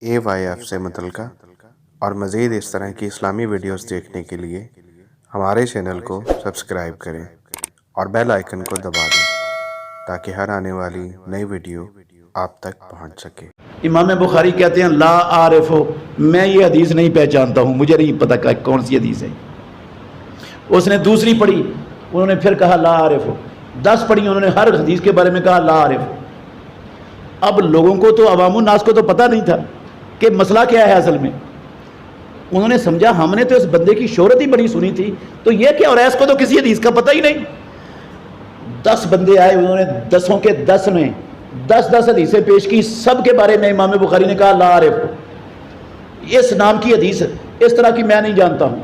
AYF سے متعلقہ اور مزید اس طرح کی اسلامی ویڈیوز دیکھنے کے لیے ہمارے چینل کو سبسکرائب کریں اور بیل آئیکن کو دبا دیں تاکہ ہر آنے والی نئی ویڈیو آپ تک پہنچ سکے۔ امام بخاری کہتے ہیں لا عارف ہو، میں یہ حدیث نہیں پہچانتا ہوں، مجھے نہیں پتہ کون سی حدیث ہے۔ اس نے دوسری پڑھی، انہوں نے پھر کہا لا عارف ہو، 10 پڑھی، انہوں نے ہر حدیث کے بارے میں کہا لا عارف ہو۔ اب لوگوں کو تو عوام الناس کو تو پتہ نہیں تھا کہ مسئلہ کیا ہے اصل میں۔ انہوں نے سمجھا ہم نے تو اس بندے کی شہرت ہی بڑی سنی تھی، تو یہ کیا ہو رہا ہے، اس کو تو کسی حدیث کا پتہ ہی نہیں۔ 10 بندے آئے، انہوں نے 10 کے 10 نے 10 حدیثیں پیش کی، سب کے بارے میں امام بخاری نے کہا لا عارف ہو، اس نام کی حدیث اس طرح کی میں نہیں جانتا ہوں۔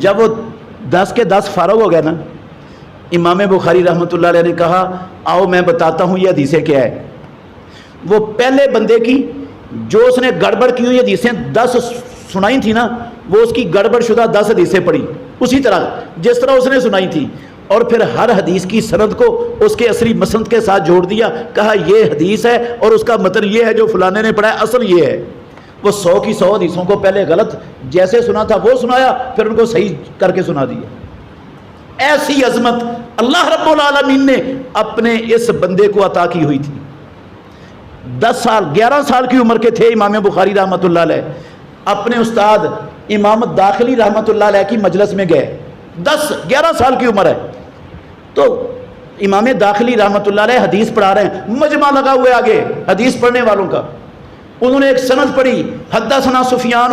جب وہ 10 کے 10 فارغ ہو گئے نا، امام بخاری رحمۃ اللہ علیہ نے کہا آؤ میں بتاتا ہوں یہ حدیثیں کیا ہے۔ وہ پہلے بندے کی جو اس نے گڑبڑ کی ہوئی حدیثیں 10 سنائی تھی نا، وہ اس کی گڑبڑ شدہ 10 حدیثیں پڑھی اسی طرح جس طرح اس نے سنائی تھی، اور پھر ہر حدیث کی سند کو اس کے اصلی مسند کے ساتھ جوڑ دیا، کہا یہ حدیث ہے اور اس کا متن یہ ہے جو فلانے نے پڑھا ہے، اصل یہ ہے۔ وہ 100 کی 100 حدیثوں کو پہلے غلط جیسے سنا تھا وہ سنایا، پھر ان کو صحیح کر کے سنا دیا۔ ایسی عظمت اللہ رب العالمین نے اپنے اس بندے کو عطا کی ہوئی تھی۔ 10 سال 11 سال کی عمر کے تھے امام بخاری رحمۃ اللہ علیہ، اپنے استاد امام داخلی رحمۃ اللہ علیہ کی مجلس میں گئے، 11 سال کی عمر ہے، تو امام داخلی رحمۃ اللہ علیہ حدیث پڑھا رہے ہیں، مجمع لگا ہوئے آگے حدیث پڑھنے والوں کا۔ انہوں نے ایک سند پڑھی، حدثنا سفیان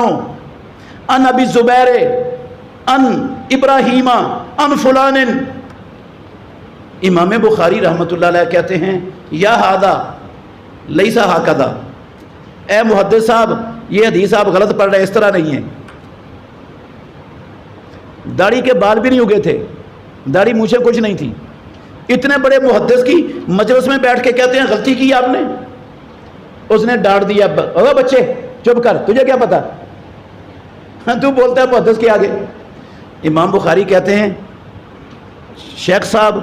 عن ابی الزبیر ان ابراہیم ان فلان۔ امام بخاری رحمۃ اللہ علیہ کہتے ہیں یا ہذا لیس ہکذا، اے محدث صاحب یہ حدیث آپ غلط پڑھ رہے ہیں، اس طرح نہیں ہے۔ داڑھی کے بال بھی نہیں اگے تھے، داڑھی مونچھیں کچھ نہیں تھی، اتنے بڑے محدث کی مجلس میں بیٹھ کے کہتے ہیں غلطی کی آپ نے۔ اس نے ڈانٹ دیا، او بچے چپ کر، تجھے کیا پتا، تو بولتا ہے محدث کے آگے۔ امام بخاری کہتے ہیں شیخ صاحب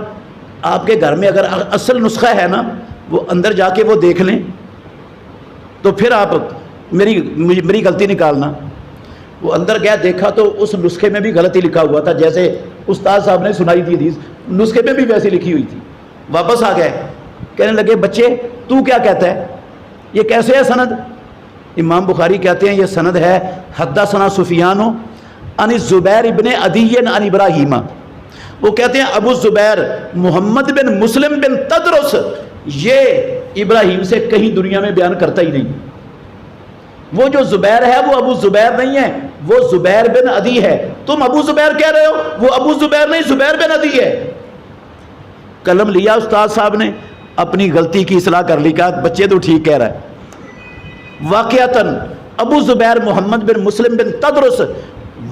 آپ کے گھر میں اگر اصل نسخہ ہے نا، وہ اندر جا کے وہ دیکھ لیں تو پھر آپ میری غلطی نکالنا۔ وہ اندر گیا، دیکھا تو اس نسخے میں بھی غلطی لکھا ہوا تھا، جیسے استاد صاحب نے سنائی تھی حدیث، نسخے میں بھی ویسی لکھی ہوئی تھی۔ واپس آ گئے، کہنے لگے بچے تو کیا کہتا ہے، یہ کیسے ہے سند؟ امام بخاری کہتے ہیں یہ سند ہے حدثنا سفیان عن الزبیر ابن عدی عن ابراہیم۔ وہ کہتے ہیں ابو الزبیر محمد بن مسلم بن تدرس یہ ابراہیم سے کہیں دنیا میں بیان کرتا ہی نہیں۔ وہ جو زبیر ہے وہ ابو زبیر نہیں ہے، وہ زبیر بن عدی ہے، تم ابو زبیر کہہ رہے ہو، وہ ابو زبیر نہیں زبیر بن عدی ہے۔ قلم لیا استاد صاحب نے، اپنی غلطی کی اصلاح کر لی، کہا بچے تو ٹھیک کہہ رہا ہے۔ واقعتاً ابو زبیر محمد بن مسلم بن تدرس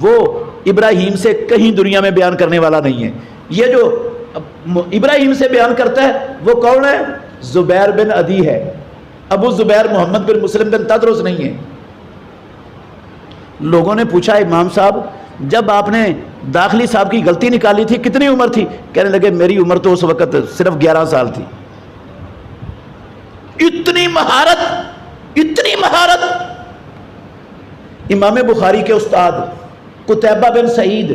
وہ ابراہیم سے کہیں دنیا میں بیان کرنے والا نہیں ہے۔ یہ جو ابراہیم سے بیان کرتا ہے وہ کون ہے؟ زبیر بن عدی ہے، ابو زبیر محمد بن مسلم بن تدرس نہیں ہے۔ لوگوں نے پوچھا امام صاحب جب آپ نے داخلی صاحب کی غلطی نکالی تھی کتنی عمر تھی؟ کہنے لگے میری عمر تو اس وقت صرف 11 سال تھی۔ اتنی مہارت امام بخاری کے استاد قتیبہ بن سعید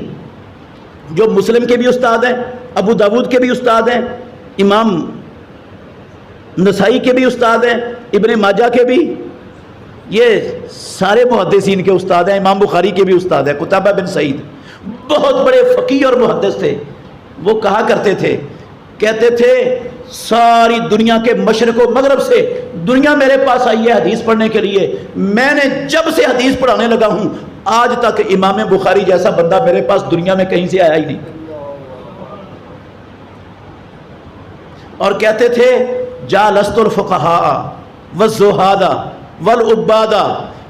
جو مسلم کے بھی استاد ہیں، ابو داود کے بھی استاد ہیں، امام نسائی کے بھی استاد ہیں، ابن ماجہ کے بھی، یہ سارے محدثین کے استاد ہیں، امام بخاری کے بھی استاد ہیں۔ قتیبہ بن سعید بہت بڑے فقیہ اور محدث تھے۔ وہ کہا کرتے تھے، کہتے تھے ساری دنیا کے مشرق و مغرب سے دنیا میرے پاس آئی ہے حدیث پڑھنے کے لیے، میں نے جب سے حدیث پڑھانے لگا ہوں آج تک امام بخاری جیسا بندہ میرے پاس دنیا میں کہیں سے آیا ہی نہیں۔ اور کہتے تھے جالست الفقہاء والزہاد والعباد،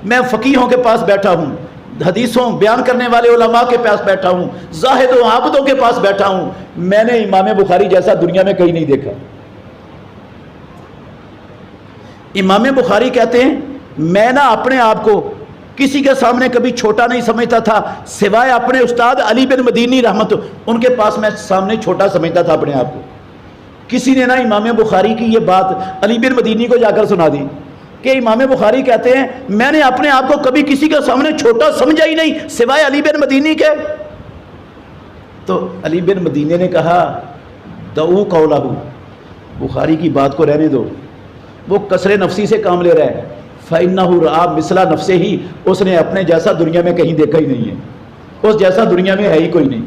میں فقیہوں کے پاس بیٹھا ہوں، حدیثوں بیان کرنے والے علماء کے پاس بیٹھا ہوں، زاہد و عابدوں کے پاس بیٹھا ہوں، میں نے امام بخاری جیسا دنیا میں کہیں نہیں دیکھا۔ امام بخاری کہتے ہیں میں نہ اپنے آپ کو کسی کے سامنے کبھی چھوٹا نہیں سمجھتا تھا سوائے اپنے استاد علی بن مدینی رحمت، ان کے پاس میں سامنے چھوٹا سمجھتا تھا اپنے آپ کو۔ کسی نے نہ امام بخاری کی یہ بات علی بن مدینی کو جا کر سنا دی کہ امام بخاری کہتے ہیں میں نے اپنے آپ کو کبھی کسی کے سامنے چھوٹا سمجھا ہی نہیں سوائے علی بن مدینی کے. تو علی بن مدینی نے کہا دعو قولہ، بخاری کی بات کو رہنے دو، وہ کسر نفسی سے کام لے رہا ہے. فَإِنَّهُ رَآ مِثْلَ نَفْسِهِ، اس نے اپنے جیسا دنیا میں کہیں دیکھا ہی نہیں ہے، اس جیسا دنیا میں ہے ہی کوئی نہیں.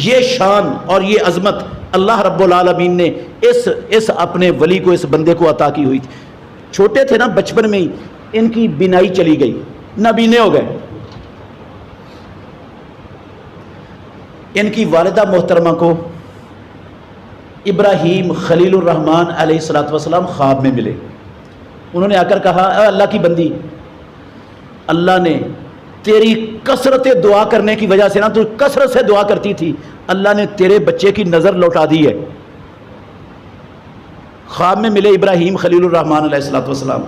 یہ شان اور یہ عظمت اللہ رب العالمین نے اس اپنے ولی کو، اس بندے کو عطا کی ہوئی تھی. چھوٹے تھے نا، بچپن میں ہی ان کی بینائی چلی گئی، نابینے ہو گئے. ان کی والدہ محترمہ کو ابراہیم خلیل الرحمن علیہ الصلوۃ والسلام خواب میں ملے. انہوں نے آ کر کہا اے اللہ کی بندی، اللہ نے تیری کثرت دعا کرنے کی وجہ سے نا، تو کثرت سے دعا کرتی تھی، اللہ نے تیرے بچے کی نظر لوٹا دی ہے. خواب میں ملے ابراہیم خلیل الرحمن علیہ الصلوۃ والسلام.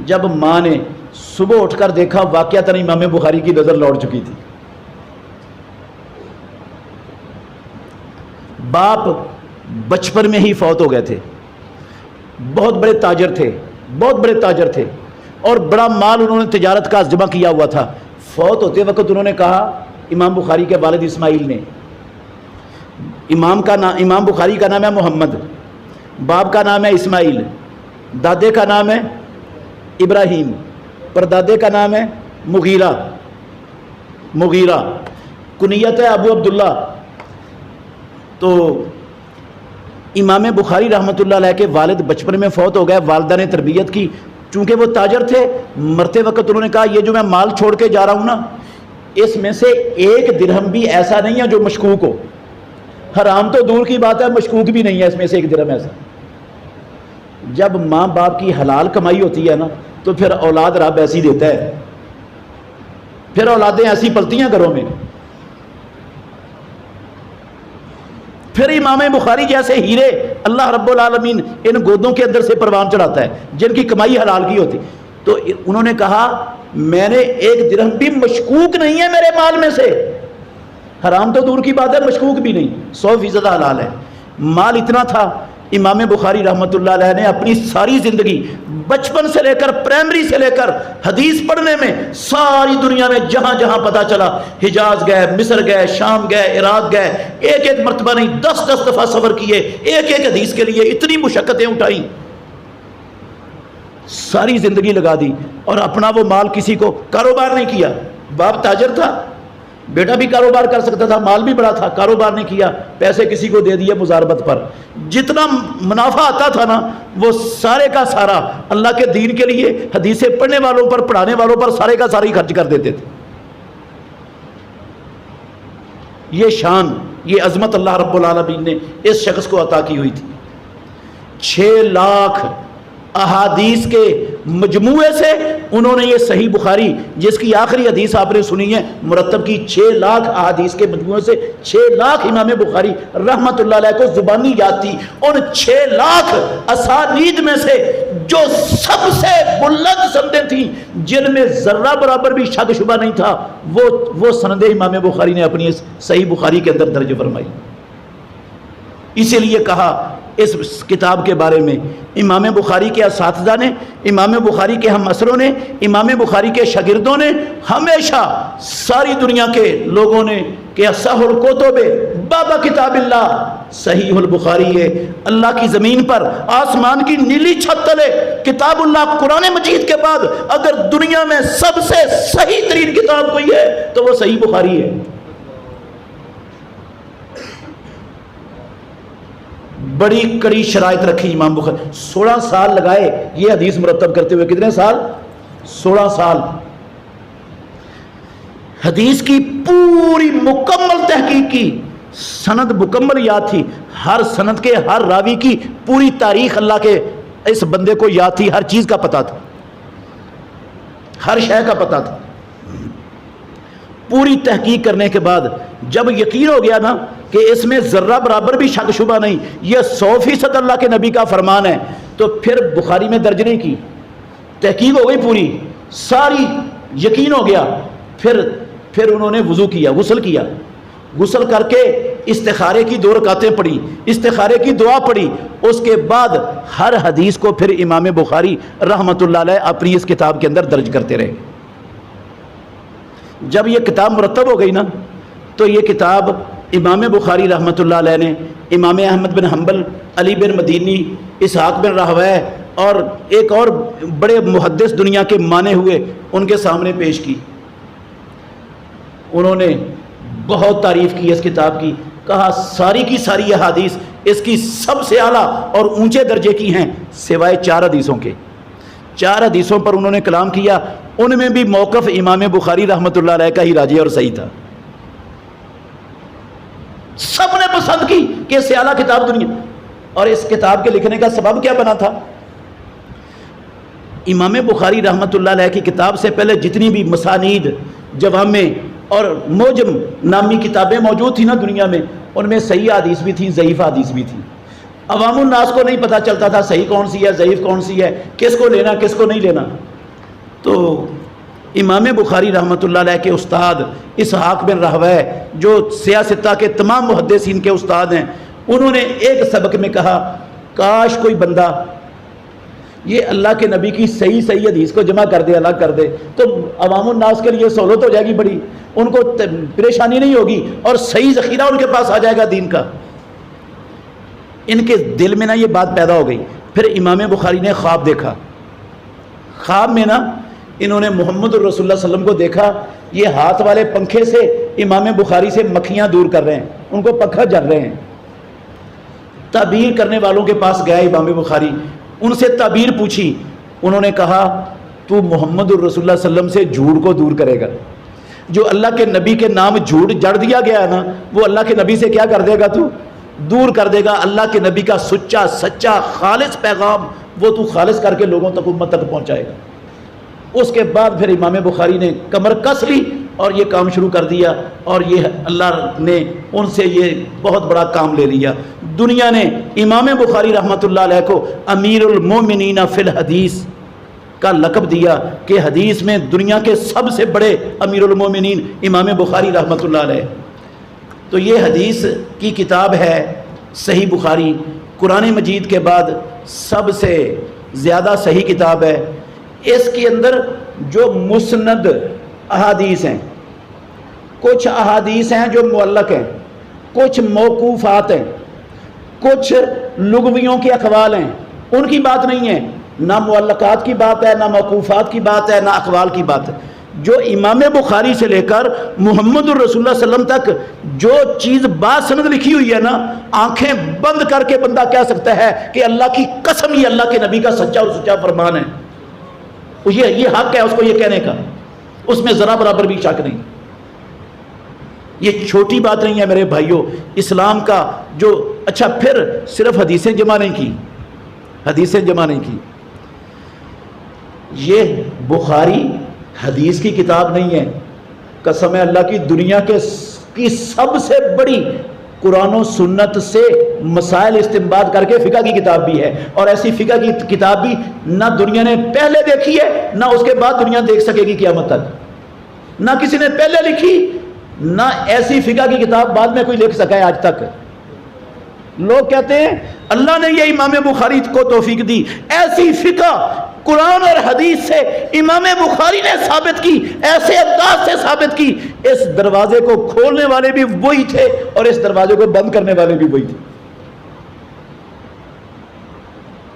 جب ماں نے صبح اٹھ کر دیکھا، واقعتاً امام بخاری کی نظر لوٹ چکی تھی. باپ بچپن میں ہی فوت ہو گئے تھے. بہت بڑے تاجر تھے، بہت بڑے تاجر تھے، اور بڑا مال انہوں نے تجارت کا جمع کیا ہوا تھا. فوت ہوتے وقت انہوں نے کہا، امام بخاری کے والد اسماعیل نے، امام بخاری کا نام ہے محمد، باپ کا نام ہے اسماعیل، دادے کا نام ہے ابراہیم، پردادے کا نام ہے مغیرہ، کنیت ہے ابو عبداللہ. تو امام بخاری رحمۃ اللہ علیہ کے والد بچپن میں فوت ہو گئے. والدہ نے تربیت کی، چونکہ وہ تاجر تھے. مرتے وقت انہوں نے کہا یہ جو میں مال چھوڑ کے جا رہا ہوں نا، اس میں سے ایک درہم بھی ایسا نہیں ہے جو مشکوک ہو. حرام تو دور کی بات ہے، مشکوک بھی نہیں ہے اس میں سے ایک درہم ایسا. جب ماں باپ کی حلال کمائی ہوتی ہے نا، تو پھر اولاد رب ایسی دیتا ہے، پھر اولادیں ایسی پلتی ہیں گھروں میں. پھر امام بخاری جیسے ہیرے اللہ رب العالمین ان گودوں کے اندر سے پروان چڑھاتا ہے جن کی کمائی حلال کی ہوتی. تو انہوں نے کہا میں نے ایک درہم بھی مشکوک نہیں ہے میرے مال میں سے. حرام تو دور کی بات ہے، مشکوک بھی نہیں، 100% حلال ہے. مال اتنا تھا. امام بخاری رحمۃ اللہ علیہ نے اپنی ساری زندگی بچپن سے لے کر، پرائمری سے لے کر حدیث پڑھنے میں، ساری دنیا میں جہاں جہاں پتہ چلا، حجاز گئے، مصر گئے، شام گئے، عراق گئے، ایک ایک مرتبہ نہیں 10 دفعہ سفر کیے، ایک ایک حدیث کے لیے اتنی مشقتیں اٹھائیں، ساری زندگی لگا دی. اور اپنا وہ مال کسی کو کاروبار نہیں کیا. باپ تاجر تھا، بیٹا بھی کاروبار کر سکتا تھا، مال بھی بڑا تھا، کاروبار نہیں کیا، پیسے کسی کو دے دیے مزاربت پر. جتنا منافع آتا تھا نا، وہ سارے کا سارا اللہ کے دین کے لیے، حدیثیں پڑھنے والوں پر، پڑھانے والوں پر سارے کا سارا ہی خرچ کر دیتے تھے. یہ شان، یہ عظمت اللہ رب العالمین نے اس شخص کو عطا کی ہوئی تھی. 6 لاکھ احادیث کے مجموعے سے انہوں نے یہ صحیح بخاری، جس کی آخری حدیث آپ نے سنی ہے، مرتب کی. 6 لاکھ احادیث کے مجموعے سے 6 لاکھ امام بخاری رحمت اللہ علیہ کو زبانی یاد تھی. ان 6 لاکھ اسانید میں سے جو سب سے بلند سندیں تھیں، جن میں ذرہ برابر بھی شک شبہ نہیں تھا، وہ سندیں امام بخاری نے اپنی اس صحیح بخاری کے اندر درج فرمائی. اسی لیے کہا اس کتاب کے بارے میں امام بخاری کے اساتذہ نے، امام بخاری کے ہم عصروں نے، امام بخاری کے شاگردوں نے، ہمیشہ ساری دنیا کے لوگوں نے کہ اصح الکتب بابا کتاب اللہ، صحیح البخاری ہے اللہ کی زمین پر، آسمان کی نیلی چھت تلے کتاب اللہ قرآن مجید کے بعد اگر دنیا میں سب سے صحیح ترین کتاب کوئی ہے تو وہ صحیح بخاری ہے. بڑی کڑی شرائط رکھی امام بخاری. 16 سال لگائے یہ حدیث مرتب کرتے ہوئے. کتنے سال؟ 16 سال. حدیث کی پوری مکمل تحقیق کی، سند مکمل یاد تھی، ہر سند کے ہر راوی کی پوری تاریخ اللہ کے اس بندے کو یاد تھی، ہر چیز کا پتہ تھا، ہر شے کا پتہ تھا. پوری تحقیق کرنے کے بعد جب یقین ہو گیا نا کہ اس میں ذرہ برابر بھی شک شبہ نہیں، یہ 100% اللہ کے نبی کا فرمان ہے، تو پھر بخاری میں درج نہیں کی. تحقیق ہو گئی پوری، ساری یقین ہو گیا. پھر انہوں نے وضو کیا، غسل کیا، غسل کر کے استخارے کی 2 رکعتیں پڑھی، استخارے کی دعا پڑھی، اس کے بعد ہر حدیث کو پھر امام بخاری رحمۃ اللہ علیہ اپنی اس کتاب کے اندر درج کرتے رہے۔ جب یہ کتاب مرتب ہو گئی نا تو یہ کتاب امام بخاری رحمۃ اللہ علیہ نے امام احمد بن حنبل، علی بن مدینی، اسحاق بن راہویہ اور ایک اور بڑے محدث دنیا کے مانے ہوئے ان کے سامنے پیش کی۔ انہوں نے بہت تعریف کی اس کتاب کی، کہا ساری کی ساری احادیث اس کی سب سے اعلیٰ اور اونچے درجے کی ہیں سوائے 4 حدیثوں کے۔ 4 حدیثوں پر انہوں نے کلام کیا، ان میں بھی موقف امام بخاری رحمۃ اللہ علیہ کا ہی راجح اور صحیح تھا۔ سب نے پسند کی کہ اس سے اعلیٰ کتاب دنیا، اور اس کتاب کے لکھنے کا سبب کیا بنا تھا؟ امام بخاری رحمۃ اللہ علیہ کی کتاب سے پہلے جتنی بھی مسانید، جوامع اور موجم نامی کتابیں موجود تھیں نا دنیا میں، ان میں صحیح حدیث بھی تھیں، ضعیف حدیث بھی تھیں۔ عوام الناس کو نہیں پتہ چلتا تھا صحیح کون سی ہے، ضعیف کون سی ہے، کس کو لینا کس کو نہیں لینا۔ تو امام بخاری رحمۃ اللہ علیہ کے استاد اسحاق بن راہویہ جو سیاستہ کے تمام محدثین کے استاد ہیں، انہوں نے ایک سبق میں کہا کاش کوئی بندہ یہ اللہ کے نبی کی صحیح حدیث کو جمع کر دے، الگ کر دے، تو عوام الناس کے لیے سہولت ہو جائے گی بڑی، ان کو پریشانی نہیں ہوگی اور صحیح ذخیرہ ان کے پاس آ جائے گا دین کا۔ ان کے دل میں نا یہ بات پیدا ہو گئی۔ پھر امام بخاری نے خواب دیکھا، خواب میں نا انہوں نے محمد رسول اللہ صلی اللہ علیہ وسلم کو دیکھا، یہ ہاتھ والے پنکھے سے امام بخاری سے مکھیاں دور کر رہے ہیں، ان کو پنکھا جل رہے ہیں۔ تعبیر کرنے والوں کے پاس گیا امام بخاری، ان سے تعبیر پوچھی، انہوں نے کہا تو محمد الرسول اللہ صلی اللہ علیہ وسلم سے جھوٹ کو دور کرے گا۔ جو اللہ کے نبی کے نام جھوٹ جڑ دیا گیا ہے نا، وہ اللہ کے نبی سے کیا کر دے گا؟ تو دور کر دے گا۔ اللہ کے نبی کا سچا خالص پیغام وہ تو خالص کر کے لوگوں تک، امت تک پہنچائے گا۔ اس کے بعد پھر امام بخاری نے کمر کس لی اور یہ کام شروع کر دیا، اور یہ اللہ نے ان سے یہ بہت بڑا کام لے لیا۔ دنیا نے امام بخاری رحمۃ اللہ علیہ کو امیر المومنین فی الحدیث کا لقب دیا کہ حدیث میں دنیا کے سب سے بڑے امیر المومنین امام بخاری رحمۃ اللہ علیہ۔ تو یہ حدیث کی کتاب ہے صحیح بخاری، قرآن مجید کے بعد سب سے زیادہ صحیح کتاب ہے۔ اس کے اندر جو مسند احادیث ہیں، کچھ احادیث ہیں جو معلق ہیں، کچھ موقوفات ہیں، کچھ لغویوں کے اقوال ہیں، ان کی بات نہیں ہے، نہ معلقات کی بات ہے، نہ موقوفات کی بات ہے، نہ اقوال کی بات ہے۔ جو امام بخاری سے لے کر محمد الرسول اللہ صلی اللہ علیہ وسلم تک جو چیز باسند لکھی ہوئی ہے نا، آنکھیں بند کر کے بندہ کہہ سکتا ہے کہ اللہ کی قسم یہ اللہ کے نبی کا سچا اور سچا فرمان ہے، یہ حق ہے اس کو یہ کہنے کا، اس میں ذرا برابر بھی شک نہیں۔ یہ چھوٹی بات نہیں ہے میرے بھائیوں، اسلام کا جو اچھا پھر صرف حدیثیں جمع نہیں کی، حدیثیں جمع نہیں کی، یہ بخاری حدیث کی کتاب نہیں ہے، قسم ہے اللہ کی، دنیا کی سب سے بڑی قرآن و سنت سے مسائل استنباط کر کے فقہ کی کتاب بھی ہے، اور ایسی فقہ کی کتاب بھی نہ دنیا نے پہلے دیکھی ہے نہ اس کے بعد دنیا دیکھ سکے گی قیامت تک، نہ کسی نے پہلے لکھی نہ ایسی فقہ کی کتاب بعد میں کوئی لکھ سکا ہے آج تک۔ لوگ کہتے ہیں اللہ نے یہ امام بخاری کو توفیق دی، ایسی فقہ قرآن اور حدیث سے امام بخاری نے ثابت کی، ایسے انداز سے ثابت کی، اس دروازے کو کھولنے والے بھی وہی تھے اور اس دروازے کو بند کرنے والے بھی وہی تھے۔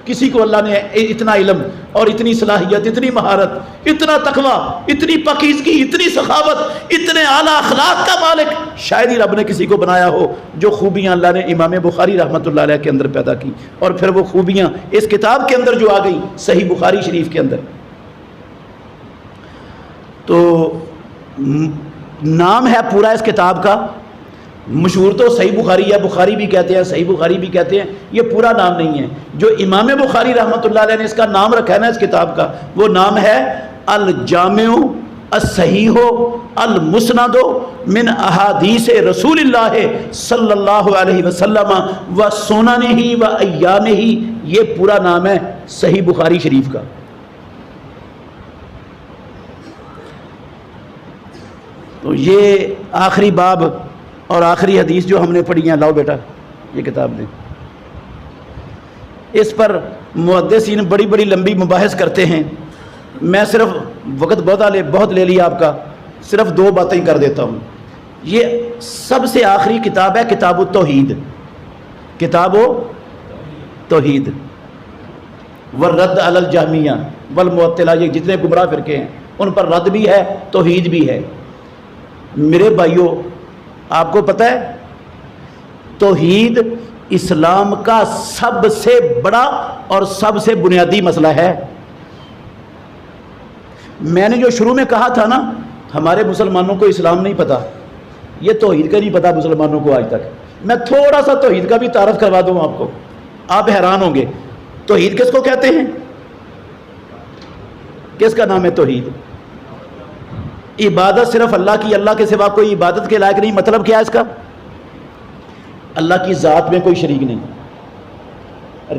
کسی کو اللہ نے اتنا علم اور اتنی صلاحیت، اتنی مہارت، اتنا تقویٰ، اتنی پاکیزگی، اتنی سخاوت، اتنے اعلیٰ اخلاق کا مالک شاید ہی رب نے کسی کو بنایا ہو جو خوبیاں اللہ نے امام بخاری رحمۃ اللہ علیہ کے اندر پیدا کی، اور پھر وہ خوبیاں اس کتاب کے اندر جو آ گئی صحیح بخاری شریف کے اندر۔ تو نام ہے پورا اس کتاب کا، مشہور تو صحیح بخاری ہے، بخاری بھی کہتے ہیں، صحیح بخاری بھی کہتے ہیں، یہ پورا نام نہیں ہے۔ جو امام بخاری رحمۃ اللہ علیہ نے اس کا نام رکھا ہے نا اس کتاب کا، وہ نام ہے الجامع الصحیح المسند من احادیث رسول اللہ صلی اللہ علیہ وسلم و سننہ و ایامہ، یہ پورا نام ہے صحیح بخاری شریف کا۔ تو یہ آخری باب اور آخری حدیث جو ہم نے پڑھی ہیں، لاؤ بیٹا یہ کتاب دیں، اس پر محدثین بڑی بڑی لمبی مباحث کرتے ہیں. میں صرف وقت بہت لے لیا آپ کا، صرف 2 باتیں کر دیتا ہوں. یہ سب سے آخری کتاب ہے کتاب التوحید، کتاب توحید، والرد علی الجہمیہ والمعطلہ، یہ جتنے گمراہ فرقے ہیں ان پر رد بھی ہے، توحید بھی ہے. میرے بھائیوں، آپ کو پتہ ہے توحید اسلام کا سب سے بڑا اور سب سے بنیادی مسئلہ ہے. میں نے جو شروع میں کہا تھا نا، ہمارے مسلمانوں کو اسلام نہیں پتہ، یہ توحید کا نہیں پتہ مسلمانوں کو آج تک. میں تھوڑا سا توحید کا بھی تعارف کروا دوں آپ کو، آپ حیران ہوں گے. توحید کس کو کہتے ہیں؟ کس کا نام ہے توحید؟ عبادت صرف اللہ کی، اللہ کے سوا کوئی عبادت کے لائق نہیں. مطلب کیا ہے اس کا؟ اللہ کی ذات میں کوئی شریک نہیں،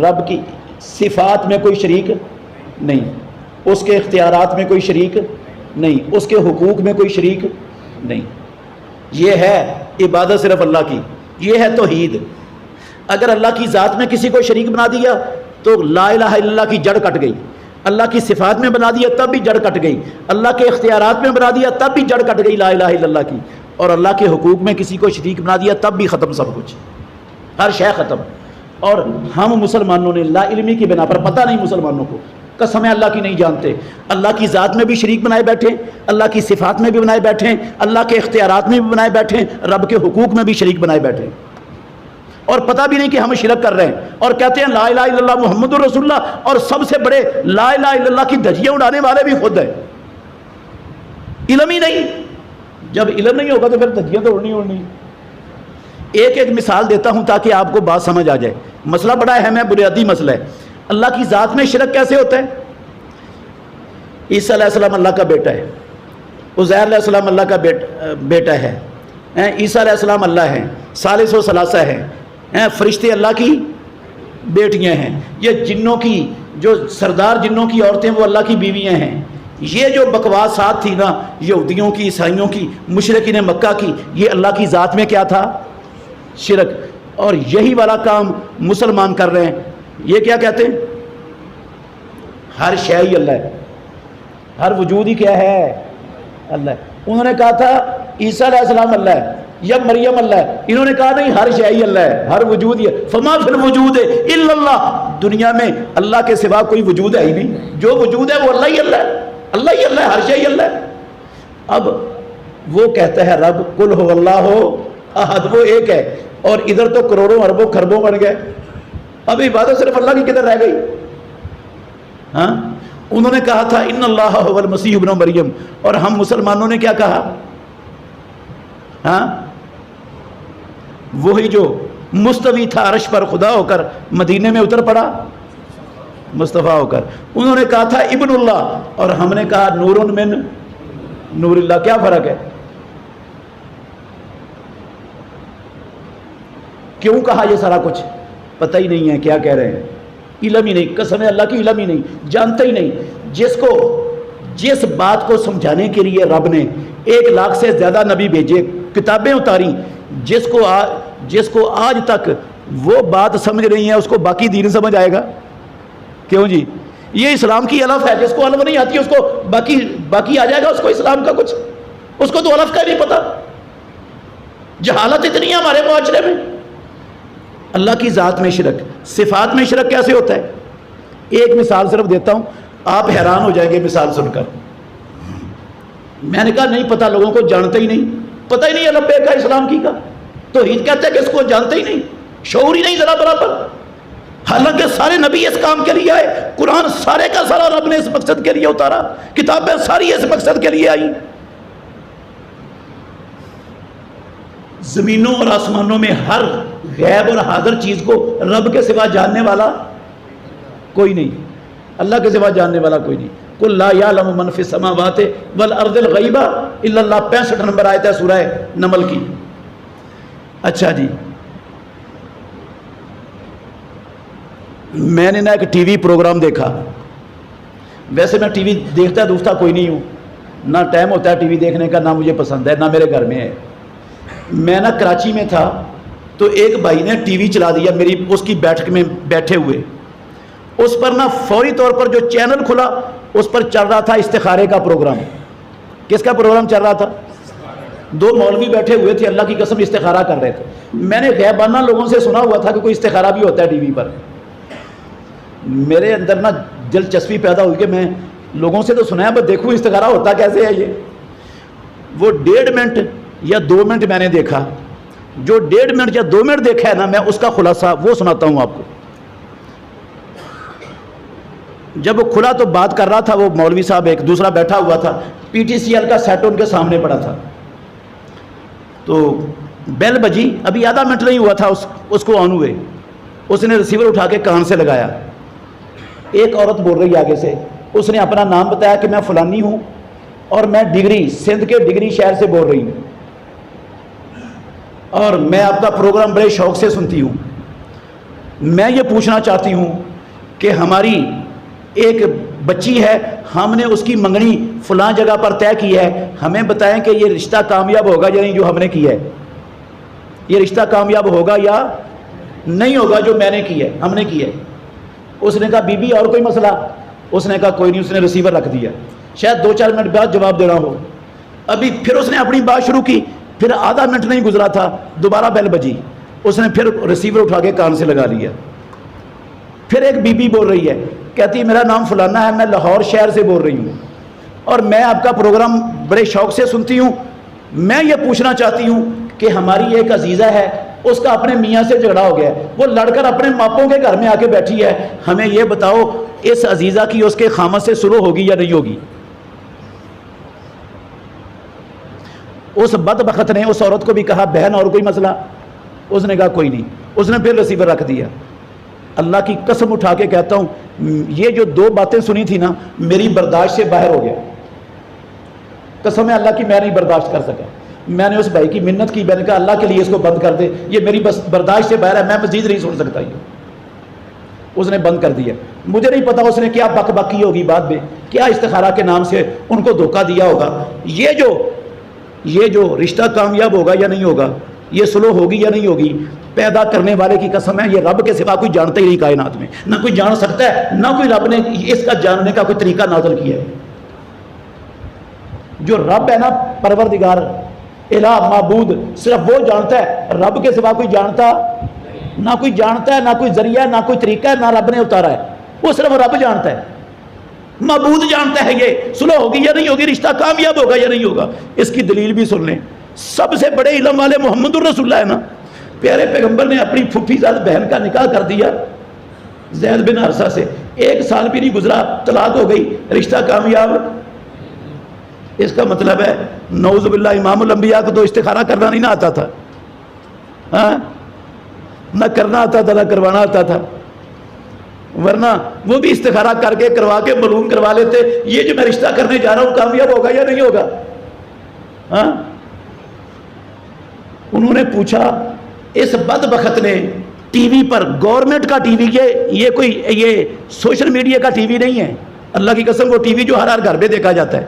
رب کی صفات میں کوئی شریک نہیں، اس کے اختیارات میں کوئی شریک نہیں، اس کے حقوق میں کوئی شریک نہیں. یہ ہے عبادت صرف اللہ کی، یہ ہے توحید. اگر اللہ کی ذات میں کسی کو شریک بنا دیا تو لا الہ الا اللہ کی جڑ کٹ گئی. اللہ کی صفات میں بنا دیا تب بھی جڑ کٹ گئی، اللہ کے اختیارات میں بنا دیا تب بھی جڑ کٹ گئی لا الہ الا اللہ کی، اور اللہ کے حقوق میں کسی کو شریک بنا دیا تب بھی ختم سب کچھ، ہر شے ختم. اور ہم مسلمانوں نے لا علمی کی بنا پر، پتہ نہیں مسلمانوں کو، قسم اللہ کی نہیں جانتے، اللہ کی ذات میں بھی شریک بنائے بیٹھے، اللہ کی صفات میں بھی بنائے بیٹھے، اللہ کے اختیارات میں بھی بنائے بیٹھے، رب کے حقوق میں بھی شریک بنائے بیٹھے، اور پتہ بھی نہیں کہ ہم شرک کر رہے ہیں، اور کہتے ہیں لا الہ الا اللہ محمد رسول اللہ. اور سب سے بڑے لا الہ الا اللہ کی دھجیاں اڑانے والے بھی خود ہیں. علم ہی نہیں. جب علم نہیں ہوگا تو پھر دھجیاں تو اڑنی. ایک مثال دیتا ہوں تاکہ آپ کو بات سمجھ آ جائے. مسئلہ بڑا اہم ہے، بنیادی مسئلہ ہے. اللہ کی ذات میں شرک کیسے ہوتا ہے؟ عیسیٰ علیہ السلام اللہ کا بیٹا ہے، عزیر علیہ السلام اللہ کا بیٹا ہے، عیسیٰ علیہ السلام اللہ ہے، ثالث و ثلاثہ ہے، فرشتے اللہ کی بیٹیاں ہیں، یہ جنوں کی جو سردار جنوں کی عورتیں وہ اللہ کی بیویاں ہیں. یہ جو بکواسات تھی نا یہودیوں کی، عیسائیوں کی، مشرکین مکہ کی، یہ اللہ کی ذات میں کیا تھا؟ شرک. اور یہی والا کام مسلمان کر رہے ہیں. یہ کیا کہتے ہیں؟ ہر شے ہی اللہ ہے، ہر وجود ہی کیا ہے؟ اللہ ہے. انہوں نے کہا تھا عیسیٰ علیہ السلام اللہ ہے یا مریم اللہ ہے، انہوں نے کہا نہیں، ہر شے ہی اللہ ہے، ہر وجود ہی ہے. فما فی الوجود الا اللہ، دنیا میں اللہ کے سوا کوئی وجود ہے ہی نہیں، جو وجود ہے وہ اللہ ہی اللہ ہے، اللہ ہی اللہ ہے، ہر شے ہی اللہ ہے. اب وہ کہتا ہے رب قل هو اللہ احد، وہ ایک ہے، اور ادھر تو کروڑوں اربوں خربوں بن گئے. اب عبادت صرف اللہ کی کدھر رہ گئی؟ ہاں، انہوں نے کہا تھا ان اللہ هو المسیح ابن مریم، اور ہم مسلمانوں نے کیا کہا؟ ہاں، وہی جو مستوی تھا عرش پر خدا ہو کر مدینے میں اتر پڑا مصطفیٰ ہو کر. انہوں نے کہا تھا ابن اللہ، اور ہم نے کہا نور من نور اللہ. کیا فرق ہے؟ کیوں کہا یہ سارا کچھ؟ پتہ ہی نہیں ہے کیا کہہ رہے ہیں، علم ہی نہیں، قسم اللہ کی علم ہی نہیں، جانتے ہی نہیں. جس بات کو سمجھانے کے لیے رب نے 1 لاکھ سے زیادہ نبی بھیجے، کتابیں اتاری، جس کو آج تک وہ بات سمجھ رہی ہیں اس کو باقی دین سمجھ آئے گا؟ کیوں جی؟ یہ اسلام کی الف ہے، جس کو الف نہیں آتی اس کو باقی آ جائے گا اس کو اسلام کا کچھ؟ اس کو تو الف کا نہیں پتا. جہالت اتنی ہے ہمارے معاشرے میں. اللہ کی ذات میں شرک، صفات میں شرک کیسے ہوتا ہے؟ ایک مثال صرف دیتا ہوں، آپ حیران ہو جائیں گے مثال سن کر. میں نے کہا نہیں پتا، لوگوں کو جانتے ہی نہیں، پتہ ہی نہیں ہے لبیک کا اسلام کی کا توحید کہتے ہیں کہ اس کو جانتے ہی نہیں، شعور ہی نہیں ذرا برابر. حالانکہ سارے نبی اس کام کے لیے آئے، قرآن سارے کا سارا رب نے اس مقصد کے لیے اتارا، کتابیں ساری اس مقصد کے لیے آئی. زمینوں اور آسمانوں میں ہر غیب اور حاضر چیز کو رب کے سوا جاننے والا کوئی نہیں، اللہ کے سوا جاننے والا کوئی نہیں. قل لا یعلم من فی السماوات والارض الغیب الا اللہ، 65 نمبر آیت ہے سورہ نمل کی. اچھا جی، میں نے نا ایک ٹی وی پروگرام دیکھا. ویسے میں ٹی وی دیکھتا کوئی نہیں ہوں، نہ ٹائم ہوتا ہے ٹی وی دیکھنے کا، نہ مجھے پسند ہے، نہ میرے گھر میں ہے. میں نا کراچی میں تھا تو ایک بھائی نے ٹی وی چلا دیا میری اس کی بیٹھک میں بیٹھے ہوئے. اس پر نا فوری طور پر جو چینل کھلا اس پر چل رہا تھا استخارے کا پروگرام. کس کا پروگرام چل رہا تھا؟ 2 مولوی بیٹھے ہوئے تھے, اللہ کی قسم استخارہ کر رہے تھے. میں نے غیبانہ لوگوں سے سنا ہوا تھا کہ کوئی استخارہ بھی ہوتا ہے ٹی وی پر. میرے اندر نا دلچسپی پیدا ہوئی کہ میں لوگوں سے تو سنا ہے بس دیکھوں استخارہ ہوتا کیسے ہے. یہ وہ 1.5 منٹ یا 2 منٹ میں نے دیکھا. جو 1.5 منٹ یا 2 منٹ دیکھا ہے نا, میں اس کا خلاصہ وہ سناتا ہوں آپ کو. جب وہ کھلا تو بات کر رہا تھا وہ مولوی صاحب, ایک دوسرا بیٹھا ہوا تھا, پی ٹی سی ایل کا سیٹ ان کے سامنے پڑا تھا. تو بیل بجی, ابھی آدھا منٹ نہیں ہوا تھا اس کو آن ہوئے. اس نے ریسیور اٹھا کے کان سے لگایا. ایک عورت بول رہی آگے سے, اس نے اپنا نام بتایا کہ میں فلانی ہوں اور میں ڈگری سندھ کے ڈگری شہر سے بول رہی ہوں اور میں آپ کا پروگرام بڑے شوق سے سنتی ہوں. میں یہ پوچھنا چاہتی ہوں کہ ہماری ایک بچی ہے, ہم نے اس کی منگنی فلاں جگہ پر طے کی ہے, ہمیں بتائیں کہ یہ رشتہ کامیاب ہوگا یا نہیں جو ہم نے کیا ہے. یہ رشتہ کامیاب ہوگا یا نہیں ہوگا جو میں نے کیا ہے, ہم نے کیا ہے. اس نے کہا بی بی اور کوئی مسئلہ؟ اس نے کہا کوئی نہیں. اس نے ریسیور رکھ دیا. شاید 2-4 منٹ بعد جواب دینا ہو. ابھی پھر اس نے اپنی بات شروع کی. پھر آدھا منٹ نہیں گزرا تھا, دوبارہ بیل بجی. اس نے پھر ریسیور اٹھا کے کان سے لگا لیا. پھر ایک بی بی بول رہی ہے, کہتی ہے میرا نام فلانا ہے, میں لاہور شہر سے بول رہی ہوں اور میں آپ کا پروگرام بڑے شوق سے سنتی ہوں. میں یہ پوچھنا چاہتی ہوں کہ ہماری ایک عزیزہ ہے, اس کا اپنے میاں سے جھگڑا ہو گیا ہے, وہ لڑ کر اپنے ماپوں کے گھر میں آ کے بیٹھی ہے. ہمیں یہ بتاؤ اس عزیزہ کی اس کے خامد سے سلو ہوگی یا نہیں ہوگی؟ اس بدبخت نے اس عورت کو بھی کہا بہن اور کوئی مسئلہ؟ اس نے کہا کوئی نہیں. اس نے پھر ریسیور رکھ دیا. اللہ کی قسم اٹھا کے کہتا ہوں, یہ جو 2 باتیں سنی تھی نا, میری برداشت سے باہر ہو گیا. قسم ہے اللہ کی, میں نہیں برداشت کر سکا. میں نے اس بھائی کی منت کی, میں نے کہا اللہ کے لیے اس کو بند کر دے, یہ میری بس برداشت سے باہر ہے, میں مزید نہیں سن سکتا. یہ اس نے بند کر دیا. مجھے نہیں پتا اس نے کیا بک بک کی ہوگی بعد میں, کیا استخارہ کے نام سے ان کو دھوکہ دیا ہوگا. یہ جو رشتہ کامیاب ہوگا یا نہیں ہوگا, یہ سلو ہوگی یا نہیں ہوگی, پیدا کرنے والے کی قسم ہے یہ رب کے سوا کوئی جانتا ہی نہیں کائنات میں. نہ کوئی جان سکتا ہے, نہ کوئی رب نے اس کا جاننے کا کوئی طریقہ نازل کیا ہے. جو رب ہے نا, پروردگار, الہ, معبود, صرف وہ جانتا ہے. رب کے سوا کوئی جانتا نہ کوئی جانتا ہے, نہ کوئی ذریعہ ہے, نہ کوئی طریقہ ہے, نہ رب نے اتارا ہے. وہ صرف رب جانتا ہے, معبود جانتا ہے یہ سلو ہوگی یا نہیں ہوگی, رشتہ کامیاب ہوگا یا نہیں ہوگا. اس کی دلیل بھی سن لیں. سب سے بڑے علم والے محمد الرسول اللہ ہے نا, پیارے پیغمبر نے اپنی پھوپھی زاد بہن کا نکاح کر دیا زید بن حارثہ سے. 1 سال بھی نہیں گزرا, طلاق ہو گئی, رشتہ کامیاب. اس کا مطلب ہے نعوذ باللہ امام الانبیاء کو تو استخارہ کرنا نہیں نہ آتا تھا, ہاں, نہ کرنا آتا تھا نہ کروانا آتا تھا. ورنہ وہ بھی استخارہ کر کے کروا کے معلوم کروا لیتے, یہ جو میں رشتہ کرنے جا رہا ہوں کامیاب ہوگا یا نہیں ہوگا. ہاں, انہوں نے پوچھا. اس بدبخت نے ٹی وی پر, گورنمنٹ کا ٹی وی, یہ سوشل میڈیا کا ٹی وی نہیں ہے. اللہ کی قسم وہ ٹی وی جو ہر گھر پہ دیکھا جاتا ہے,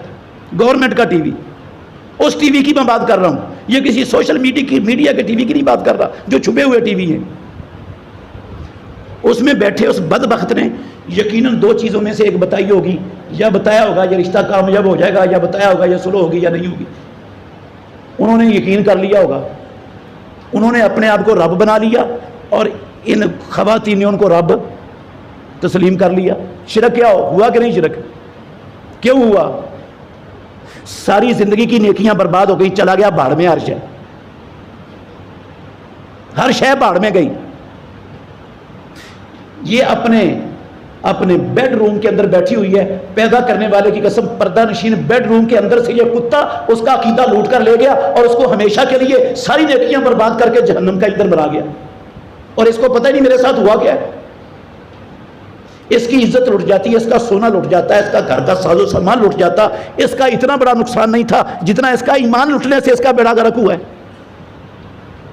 گورنمنٹ کا ٹی وی, اس ٹی وی کی میں بات کر رہا ہوں. یہ کسی سوشل میڈیا کے ٹی وی کی نہیں بات کر رہا, جو چھپے ہوئے ٹی وی ہیں. اس میں بیٹھے اس بدبخت نے یقیناً 2 چیزوں میں سے ایک بتائی ہوگی, یا بتایا ہوگا یہ رشتہ کامیاب ہو جائے گا, یا بتایا ہوگا یہ سلو ہوگی یا نہیں ہوگی. انہوں نے یقین کر لیا ہوگا, انہوں نے اپنے آپ کو رب بنا لیا اور ان خواتین نے ان کو رب تسلیم کر لیا. شرک کیا ہوا کہ نہیں شرک؟ کیوں ہوا؟ ساری زندگی کی نیکیاں برباد ہو گئی, چلا گیا بھاڑ میں ہر شے, ہر شے بھاڑ میں گئی. یہ اپنے بیڈ روم کے اندر بیٹھی ہوئی ہے, پیدا کرنے والے کی قسم, پردہ نشین بیڈ روم کے اندر سے یہ کتا اس کا عقیدہ لوٹ کر لے گیا اور اس کو ہمیشہ کے لیے ساری نیکیاں برباد کر کے جہنم کا ایندھن بنا گیا. اور اس کو پتہ ہی نہیں میرے ساتھ ہوا کیا ہے. اس کی عزت لٹ جاتی ہے, اس کا سونا لٹ جاتا ہے, اس کا گھر کا ساز و سامان لٹ جاتا. اس کا اتنا بڑا نقصان نہیں تھا جتنا اس کا ایمان لٹنے سے اس کا بیڑا غرق ہوا ہے.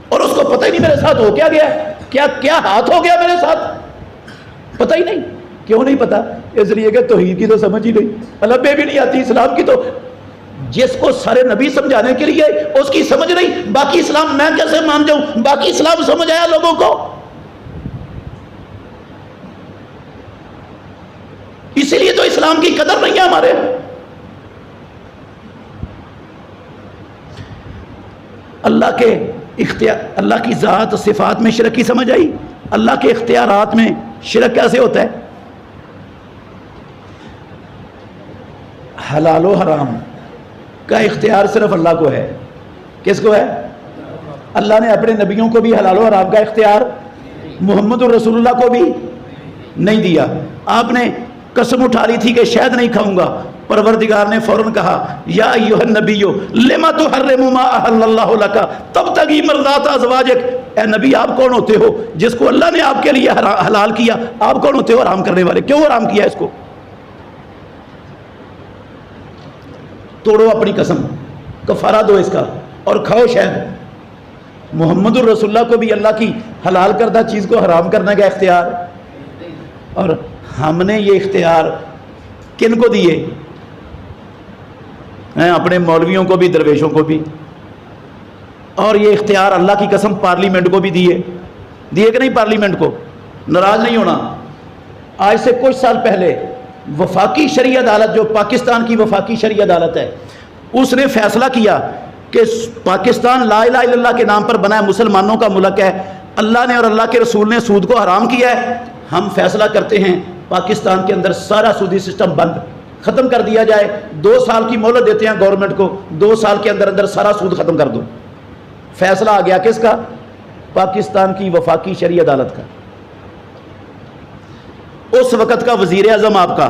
اور اس کو پتہ ہی نہیں میرے ساتھ ہو کیا گیا ہے, کیا ہاتھ ہو گیا میرے ساتھ, پتہ ہی نہیں. کیوں نہیں پتا؟ اس لیے کہ توحید کی تو سمجھ ہی نہیں, البے بھی نہیں آتی, اسلام کی تو جس کو سارے نبی سمجھانے کے لیے اس کی سمجھ نہیں، باقی اسلام میں کیسے مان جاؤں؟ باقی اسلام سمجھ آیا لوگوں کو؟ اسی لیے تو اسلام کی قدر نہیں ہے ہمارے۔ اللہ کے اختیار، اللہ کی ذات صفات میں شرک کی سمجھ آئی؟ اللہ کے اختیارات میں شرک کیسے ہوتا ہے؟ حلال و حرام کا اختیار صرف اللہ کو ہے۔ کس کو ہے؟ اللہ نے اپنے نبیوں کو بھی حلال و حرام کا اختیار محمد الرسول اللہ کو بھی نہیں دیا۔ آپ نے قسم اٹھا لی تھی کہ شہد نہیں کھاؤں گا، پروردگار نے فوراً کہا یا ایھا النبی لما تحرم ما احل اللہ لک تبتغی مرضات ازواجک۔ اے نبی آپ کون ہوتے ہو جس کو اللہ نے آپ کے لیے حلال کیا؟ آپ کون ہوتے ہو حرام کرنے والے؟ کیوں حرام کیا اس کو؟ توڑو اپنی قسم، کفارہ دو اس کا اور کھاؤ شہد۔ محمد الرسول اللہ کو بھی اللہ کی حلال کردہ چیز کو حرام کرنے کا اختیار، اور ہم نے یہ اختیار کن کو دیے ہیں؟ اپنے مولویوں کو بھی، درویشوں کو بھی۔ اور یہ اختیار اللہ کی قسم پارلیمنٹ کو بھی دیے کہ نہیں؟ پارلیمنٹ کو ناراض نہیں ہونا۔ آج سے کچھ سال پہلے وفاقی شرعی عدالت، جو پاکستان کی وفاقی شرعی عدالت ہے، اس نے فیصلہ کیا کہ پاکستان لا الہ الا اللہ کے نام پر بنا ہے، مسلمانوں کا ملک ہے، اللہ نے اور اللہ کے رسول نے سود کو حرام کیا ہے۔ ہم فیصلہ کرتے ہیں پاکستان کے اندر سارا سودی سسٹم بند، ختم کر دیا جائے۔ 2 سال کی مہلت دیتے ہیں گورنمنٹ کو، 2 سال کے اندر اندر سارا سود ختم کر دو۔ فیصلہ آ گیا کس کا؟ پاکستان کی وفاقی شرعی عدالت کا۔ اس وقت کا وزیر اعظم آپ کا،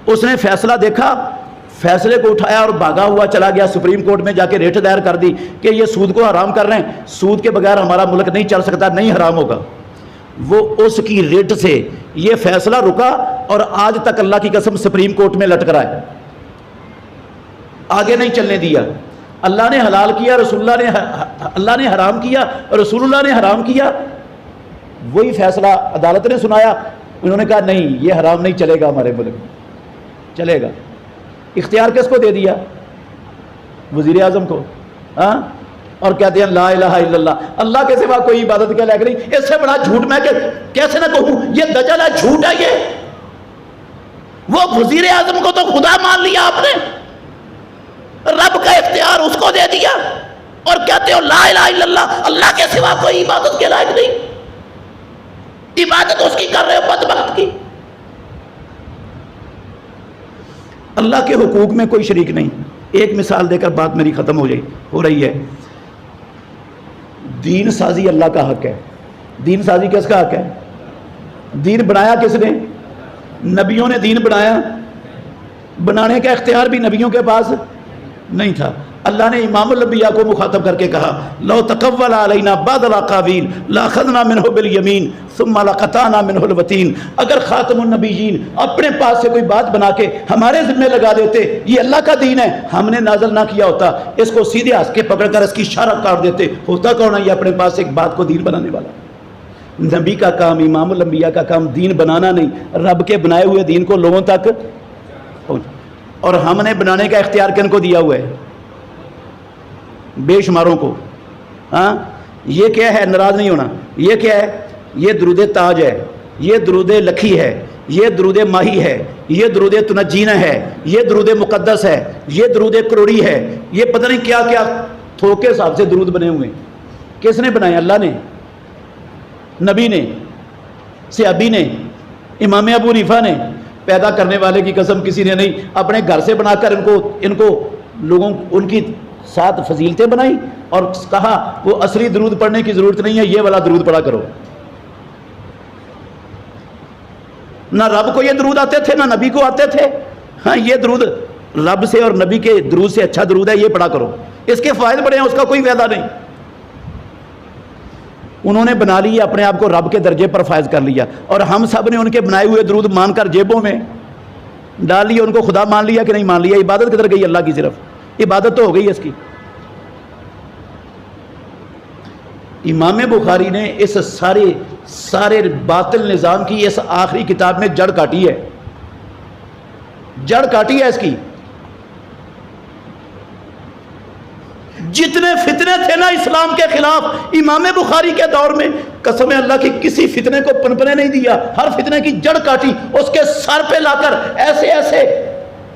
اس نے فیصلہ دیکھا، فیصلے کو اٹھایا اور بھاگا ہوا چلا گیا سپریم کورٹ میں، جا کے ریٹ دائر کر دی کہ یہ سود کو حرام کر رہے ہیں، سود کے بغیر ہمارا ملک نہیں چل سکتا، نہیں حرام ہوگا۔ وہ اس کی ریٹ سے یہ فیصلہ رکا اور آج تک اللہ کی قسم سپریم کورٹ میں لٹک رہا ہے، آگے نہیں چلنے دیا۔ اللہ نے حلال کیا، اللہ نے حرام کیا، رسول اللہ نے حرام کیا، وہی فیصلہ عدالت نے سنایا، انہوں نے کہا نہیں یہ حرام نہیں چلے گا، ہمارے ملک میں چلے گا۔ اختیار کس کو دے دیا؟ وزیر اعظم کو، ہاں؟ اور کہتے ہیں لا الہ الا اللہ، اللہ کے سوا کوئی عبادت کے لائق نہیں۔ اس سے بڑا جھوٹ میں کیسے نہ کہوں، یہ دجل ہے، جھوٹ ہے یہ۔ وہ وزیر اعظم کو تو خدا مان لیا آپ نے، رب کا اختیار اس کو دے دیا، اور کہتے ہو لا الہ الا اللہ، اللہ کے سوا کوئی عبادت کے لائق نہیں۔ عبادت اس کی کر رہے ہو، بدبخت کی۔ اللہ کے حقوق میں کوئی شریک نہیں۔ ایک مثال دے کر بات میری ختم ہو رہی ہے۔ دین سازی اللہ کا حق ہے۔ دین سازی کس کا حق ہے؟ دین بنایا کس نے؟ نبیوں نے دین بنایا، بنانے کا اختیار بھی نبیوں کے پاس نہیں تھا۔ اللہ نے امام الانبیاء کو مخاطب کر کے کہا لو تقول علینا بعض الاقاویل لاخذنا منہ بالیمین ثم لقطعنا منہ الوتین۔ اگر خاتم النبیین اپنے پاس سے کوئی بات بنا کے ہمارے ذمہ لگا دیتے، یہ اللہ کا دین ہے، ہم نے نازل نہ کیا ہوتا، اس کو سیدھے ہنس کے پکڑ کر اس کی اشارہ کاٹ دیتے۔ ہوتا کون ہے یہ اپنے پاس سے ایک بات کو دین بنانے والا؟ نبی کا کام، امام الانبیاء کا کام دین بنانا نہیں، رب کے بنائے ہوئے دین کو لوگوں تک پہنچ۔ اور ہم نے بنانے کا اختیار کن کو دیا ہوا ہے؟ بے شماروں کو۔ ہاں، یہ کیا ہے؟ ناراض نہیں ہونا۔ یہ کیا ہے؟ یہ درود تاج ہے، یہ درود لکھی ہے، یہ درود ماہی ہے، یہ درود تنجینہ ہے، یہ درود مقدس ہے، یہ درود کروڑی ہے، یہ پتہ نہیں کیا کیا تھوک کے حساب سے درود بنے ہوئے۔ کس نے بنائے؟ اللہ نے، نبی نے، صحابی نے، امام ابو حنیفہ نے۔ پیدا کرنے والے کی قسم کسی نے نہیں، اپنے گھر سے بنا کر ان کو لوگوں ان کی 7 فضیلتیں بنائی اور کہا وہ اصلی درود پڑھنے کی ضرورت نہیں ہے، یہ والا درود پڑھا کرو۔ نہ رب کو یہ درود آتے تھے، نہ نبی کو آتے تھے۔ ہاں، یہ درود رب سے اور نبی کے درود سے اچھا درود ہے، یہ پڑھا کرو، اس کے فائدے بڑے ہیں، اس کا کوئی فائدہ نہیں۔ انہوں نے بنا لیا اپنے آپ کو رب کے درجے پر فائز کر لیا، اور ہم سب نے ان کے بنائے ہوئے درود مان کر جیبوں میں ڈال لیا۔ ان کو خدا مان لیا کہ نہیں مان لیا؟ عبادت کدھر گئی اللہ کی؟ صرف عبادت تو ہو گئی اس کی۔ امام بخاری نے اس سارے باطل نظام کی اس آخری کتاب میں جڑ کاٹی ہے، جڑ کاٹی ہے اس کی۔ جتنے فتنے تھے نا اسلام کے خلاف امام بخاری کے دور میں، قسم اللہ کی کسی فتنے کو پنپنے نہیں دیا، ہر فتنے کی جڑ کاٹی، اس کے سر پہ لا کر ایسے ایسے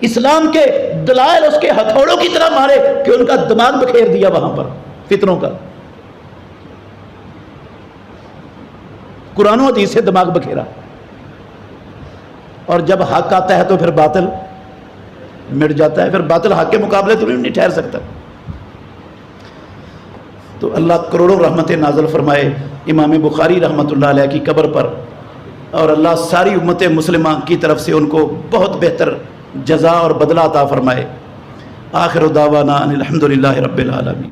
اسلام کے دلائل اس کے ہتھوڑوں کی طرح مارے کہ ان کا دماغ بکھیر دیا وہاں پر فتنوں کا، قرآن و حدیث سے دماغ بکھیرا۔ اور جب حق آتا ہے تو پھر باطل مٹ جاتا ہے، پھر باطل حق کے مقابلے تو نہیں ٹھہر سکتا۔ تو اللہ کروڑوں رحمتیں نازل فرمائے امام بخاری رحمۃ اللہ علیہ کی قبر پر، اور اللہ ساری امت مسلمہ کی طرف سے ان کو بہت بہتر جزا اور بدلہ عطا فرمائے۔ آخر دعوانا ان الحمدللہ رب العالمین۔